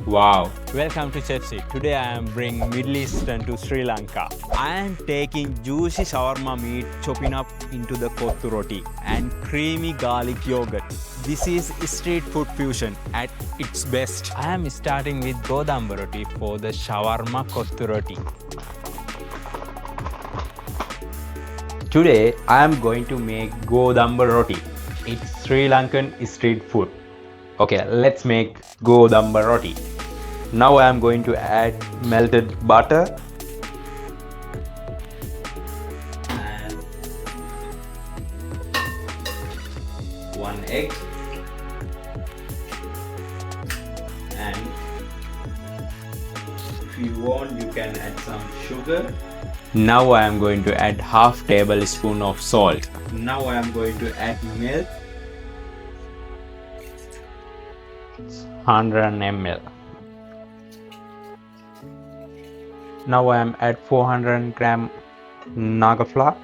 Wow, welcome to Cheffzy. Today I am bringing Middle Eastern to Sri Lanka. I am taking juicy shawarma meat, chopping up into the kottu roti and creamy garlic yogurt. This is street food fusion at its best. I am starting with godamba roti for the shawarma kottu roti. Today I am going to make godamba roti. It's Sri Lankan street food. Okay, let's make godamba roti. Now I am going to add melted butter and 1 egg and if you want you can add some sugar. Now I am going to add half tablespoon of salt. Now I am going to add milk 100 ml. Now I am at 400 gram naga flour.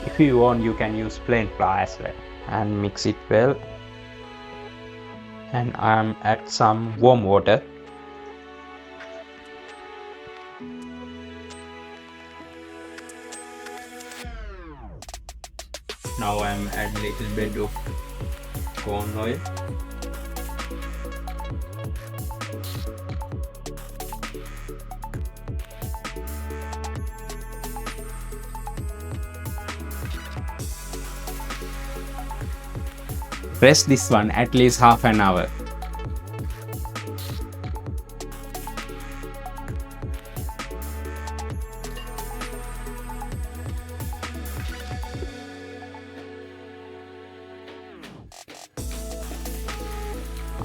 If you want you can use plain flour as well and mix it well. And I am at some warm water. Now I am add little bit of corn oil. Rest this one at least half an hour.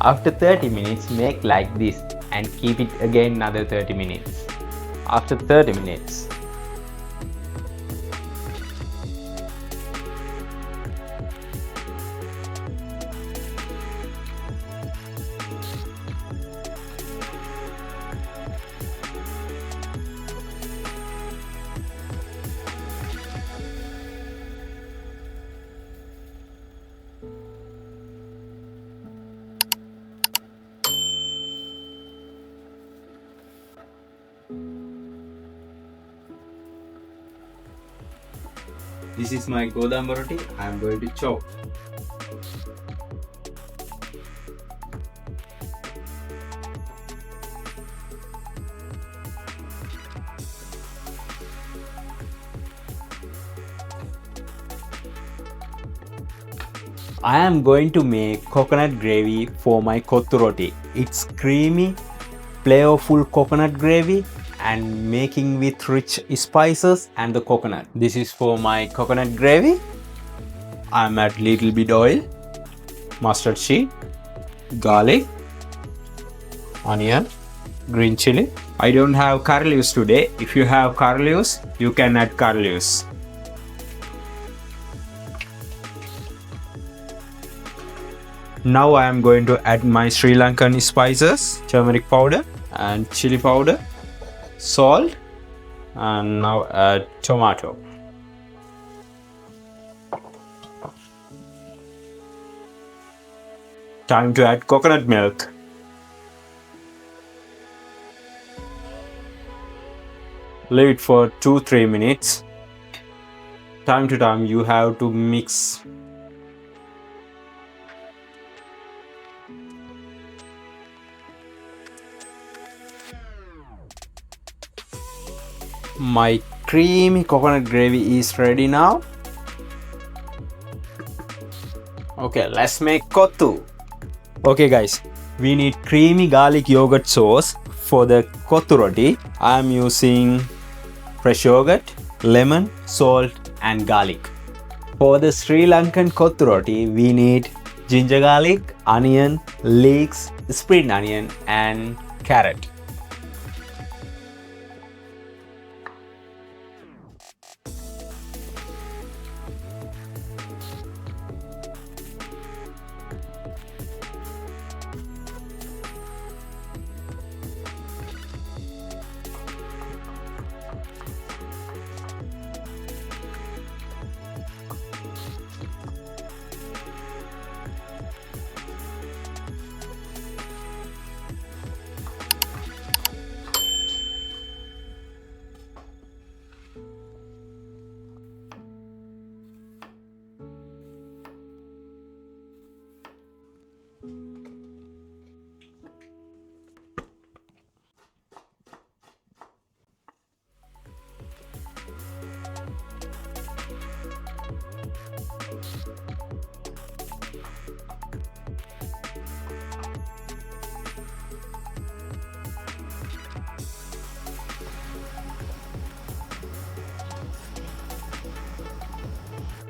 After 30 minutes, make like this and keep it again another 30 minutes. After 30 minutes, this is my godamba roti. I am going to chop. I am going to make coconut gravy for my kottu roti. It's creamy, flavorful coconut gravy and making with rich spices and the coconut. This is for my coconut gravy. I'm add little bit oil, mustard seed, garlic, onion, green chili. I don't have curry leaves today. If you have curry leaves, you can add curry leaves. Now I am going to add my Sri Lankan spices, turmeric powder and chili powder, salt, and now add tomato. Time to add coconut milk. Leave it for 2-3 minutes. Time to time you have to mix. My creamy coconut gravy is ready now. Okay, let's make kottu. Okay guys, we need creamy garlic yogurt sauce for the kottu roti. I am using fresh yogurt, lemon, salt and garlic. For the Sri Lankan kottu roti, we need ginger garlic, onion, leeks, spring onion and carrot.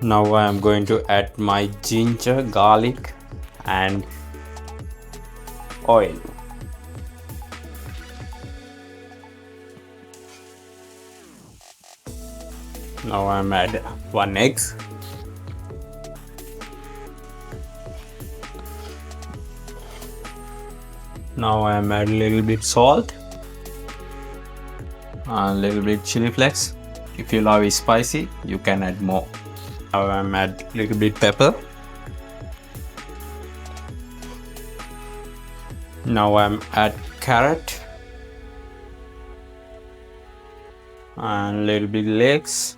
Now I am going to add my ginger, garlic and oil. Now I am add 1 egg. Now I am add a little bit salt and a little bit chili flakes. If you love it spicy, you can add more. Now I am add a little bit pepper. Now I am add carrot and a little bit leeks.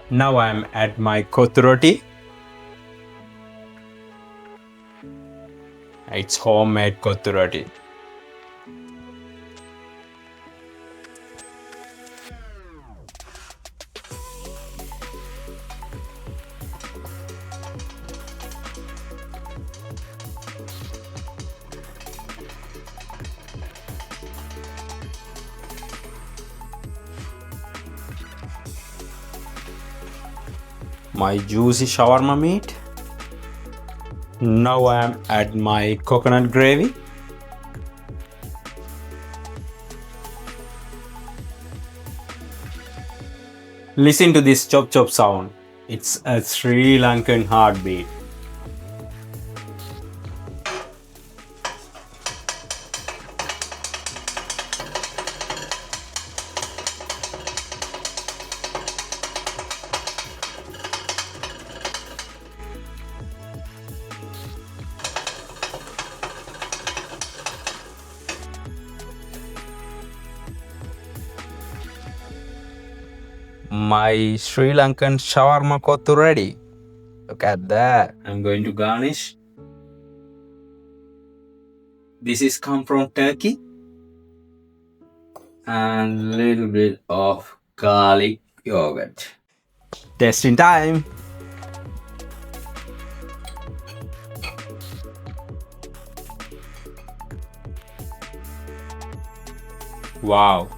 Now I am add my kottu roti. It's homemade kottu roti. My juicy shawarma meat. Now I am add my coconut gravy. Listen to this chop chop sound. It's a Sri Lankan heartbeat. My Sri Lankan shawarma kottu ready. Look at that. I'm going to garnish. This is come from Turkey. And a little bit of garlic yogurt. Tasting time. Wow.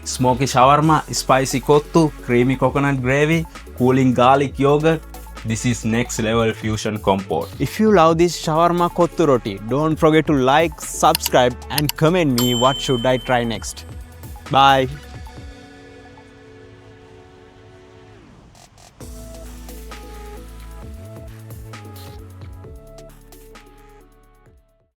Smoky shawarma, spicy kottu, creamy coconut gravy, cooling garlic yogurt. This is next level fusion combo. If you love this shawarma kottu roti, don't forget to like, subscribe and comment me what should I try next. Bye.